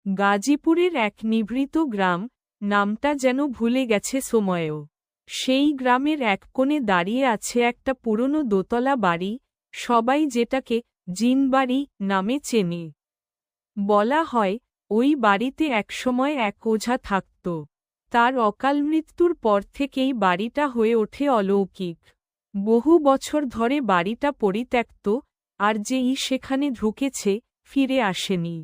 গাজীপুরের এক নিভৃত গ্রাম, নামটা যেন ভুলে গেছে সময়েও। সেই গ্রামের এক কোণে দাঁড়িয়ে আছে একটা পুরনো দোতলা বাড়ি, সবাই যেটাকে জিনবাড়ি নামে চেনে। বলা হয়, ওই বাড়িতে একসময় এক ওঝা থাকত। তার অকাল মৃত্যুর পর থেকেই বাড়িটা হয়ে ওঠে অলৌকিক। বহু বছর ধরে বাড়িটা পরিত্যক্ত, আর যেই সেখানে ঢুকেছে, ফিরে আসেনি।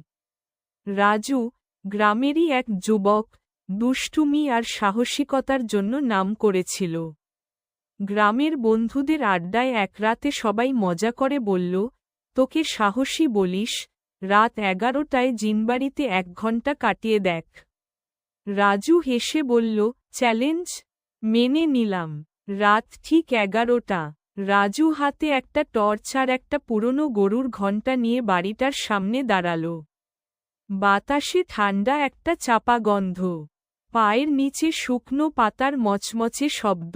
রাজু, গ্রামেরই এক যুবক, দুষ্টুমি আর সাহসিকতার জন্য নাম করেছিল। গ্রামের বন্ধুদের আড্ডায় এক রাতে সবাই মজা করে বলল, তোকে সাহসী বলিস, রাত 11টায় জিনবাড়িতে 1 ঘন্টা কাটিয়ে দেখ। রাজু হেসে বলল, চ্যালেঞ্জ? মেনে নিলাম। রাত ঠিক 11টা। রাজু হাতে একটা টর্চ আর একটা পুরনো গরুর ঘণ্টা নিয়ে বাড়িটার সামনে দাঁড়াল। বাতাসে ঠান্ডা একটা চাপা গন্ধ, পায়ের নিচে শুকনো পাতার মচমচে শব্দ,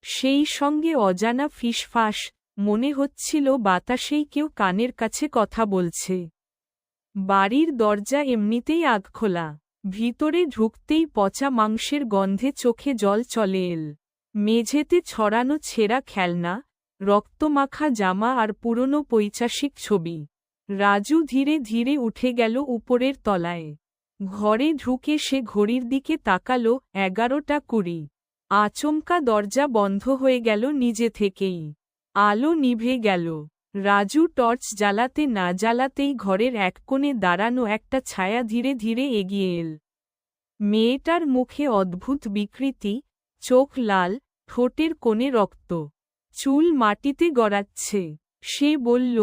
সেই সঙ্গে অজানা ফিসফাস, মনে হচ্ছিল বাতাসেই কেউ কানের কাছে কথা বলছে। বাড়ির দরজা এমনিতেই আধখোলা, ভিতরে ঢুকতেই পচা মাংসের গন্ধে চোখে জল চলে এল। মেঝেতে ছড়ানো ছেঁড়া খেলনা, রক্তমাখা জামা আর পুরনো পৈশাচিক ছবি। রাজু ধীরে ধীরে উঠে গেল উপরের তলায়। ঘরে ঢুকে সে ঘড়ির দিকে তাকাল, 11:20। আচমকা দরজা বন্ধ হয়ে গেল নিজে থেকেই। আলো নিভে গেল। রাজু টর্চ জ্বালাতে না জ্বালাতেই ঘরের এক কোণে দাঁড়ানো একটা ছায়া ধীরে ধীরে এগিয়ে এল। মেয়েটার মুখে অদ্ভুত বিকৃতি, চোখ লাল, ঠোঁটের কোণে রক্ত, চুল মাটিতে গড়াচ্ছে। সে বলল,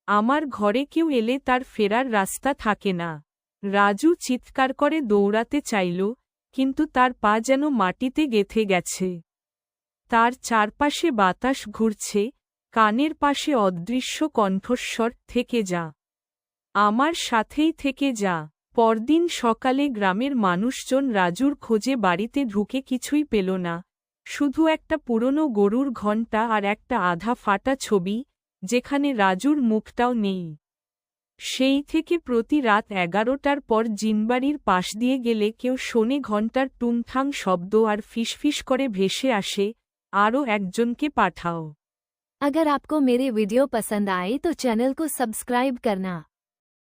আমার ঘরে কেউ এলে তার ফেরার রাস্তা থাকে না। রাজু চিৎকার করে দৌড়াতে চাইল, কিন্তু তার পা যেন মাটিতে গেঁথে গেছে। তার চারপাশে বাতাস ঘুরছে, কানের পাশে অদৃশ্য কণ্ঠস্বর, থেকে যা, আমার সাথেই থেকে যা। পরদিন সকালে গ্রামের মানুষজন রাজুর খোঁজে বাড়িতে ঢুকে কিছুই পেল না, শুধু একটা পুরনো গরুর ঘণ্টা আর একটা আধা ফাটা ছবি, যেখানে রাজুর মুখটাও নেই। সেই থেকে প্রতি রাত 11টার পর জিনবাড়ির পাশ দিয়ে গেলে কেউ শোনে ঘণ্টার টুংঠাং শব্দ আর ফিসফিস করে ভেসে আসে, আরও একজনকে পাঠাও। अगर आपको मेरे वीडियो पसंद आए तो चैनल को सब्सक्राइब करना।